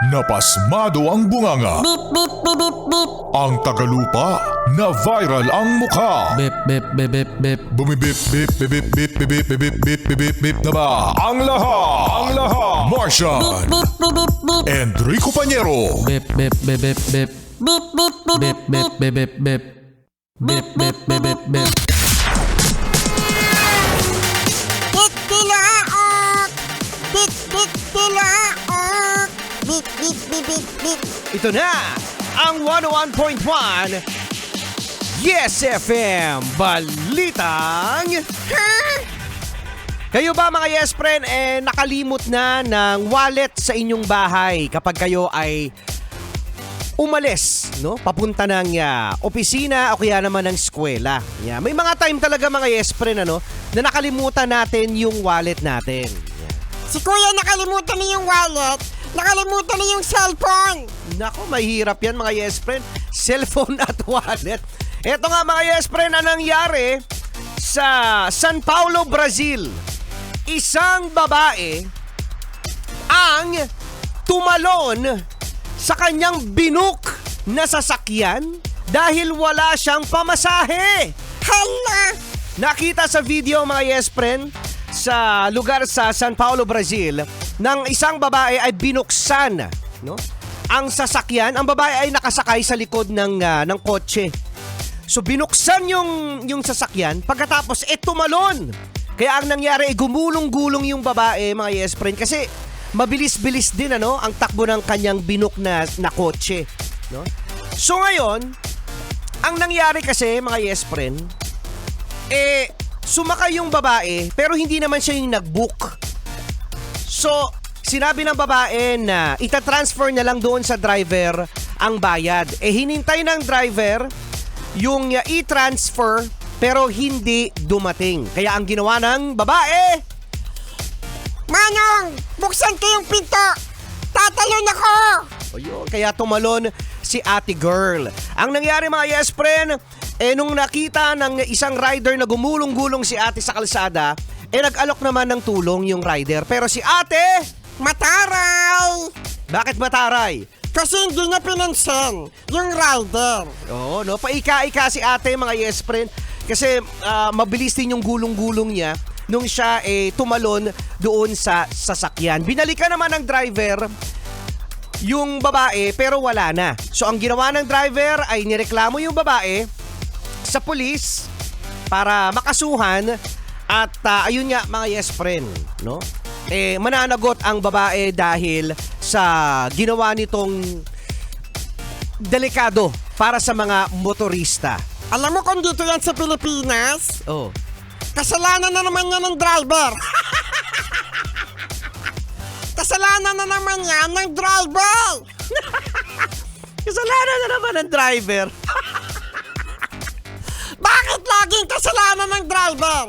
napasmado ang bunganga. Beep, beep, beep, beep, beep. Ang tagalupa, na viral ang mukha. Bip, bip, bip, bip, bip. Bumibip, bip, bip, bip, bip, bip, bip, bip, bip, bip, bip na ba? Ang lahat, Martian, Beep, beep, beep, beep. Enrico Pañero, Bip, bip, bip, bip, bip. Beep, beep, beep, Bip, bip, bip, bip, bip. Bip, bip, bip, bip, bip. Bit tilaok! Bit, bit tilaok! Bit, bit, bit, bit, bit. Ito na ang 101.1 Yes FM Balitang Kayo ba mga Yes Friend nakalimot na ng wallet sa inyong bahay kapag kayo ay umalis, no? Papunta ng opisina o kaya naman ng eskwela. Yeah. May mga time talaga mga Yes Friend na nakalimutan natin yung wallet natin. Si Kuya nakalimutan na yung wallet, nakalimutan na yung cellphone. Nako, mahirap yan mga Yes Friend. Cellphone at wallet. Ito nga mga Yes Friend, ang nangyari sa San Paulo, Brazil. Isang babae ang tumalon sa kanyang binook na sasakyan dahil wala siyang pamasahe. Hala! Nakita sa video mga Yes Friend sa lugar sa San Paulo, Brazil, ng isang babae ay binuksan, no? Ang sasakyan, ang babae ay nakasakay sa likod ng kotse. So binuksan yung sasakyan, pagkatapos tumalon. Kaya ang nangyari ay gumulong-gulong yung babae mga Yes Friend kasi mabilis-bilis din ang takbo ng kanyang binuk na kotse, no? So ngayon, ang nangyari kasi mga Yes Friend, sumakay yung babae pero hindi naman siya yung nag-book. So, sinabi ng babae na itatransfer na lang doon sa driver ang bayad. Hinintay ng driver yung i-transfer pero hindi dumating. Kaya ang ginawa ng babae, Manong, buksan ko yung pinto. Tatalon ako. kaya tumalon si ate girl. Ang nangyari mga Yes Friend, nung nakita ng isang rider na gumulong-gulong si ate sa kalsada, nag-alok naman ng tulong yung rider. Pero si ate, Mataray! bakit mataray? Kasi hindi niya pinansin yung rider. Oo, no? Paika-ika si ate mga Yes Friend. Kasi mabilis din yung gulong-gulong niya nung siya tumalon doon sa sasakyan. Binalikan naman ng driver yung babae pero wala na. So ang ginawa ng driver ay nireklamo yung babae sa pulis para makasuhan at ayun nga mga Yes Friend, no? Mananagot ang babae dahil sa ginawa nitong delikado para sa mga motorista. Alam mo kung dito yan sa Pilipinas, Oh. kasalanan na naman yan ng driver. Kasalanan na naman yan ng driver. Kasalanan na naman ng driver. Bakit laging kasalanan ng driver?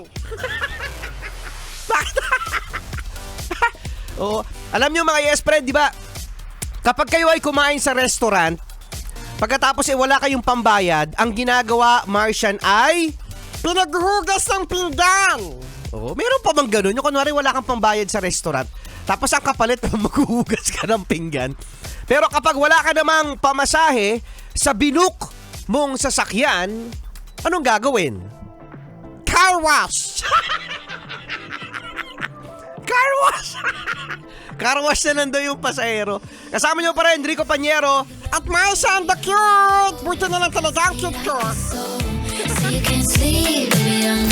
Oh, alam niyo mga Yes Friend, di ba? Kapag kayo ay kumain sa restaurant, pagkatapos wala kayong pambayad, ang ginagawa, Martian, ay Pinaghugas ng pinggan. meron pa bang ganun? Yung kunwari wala kang pambayad sa restaurant, tapos ang kapalit maghuhugas ka ng pinggan. Pero kapag wala ka namang pamasahe sa binuk mong sasakyan, anong gagawin? Car wash. Car wash! Car wash na nandun yung pasahero. Kasama nyo pa rin, Enrico Pañero. At Marcia and the cute. Buti na lang talaga ang cute ko. So you can't sleep, baby, I'm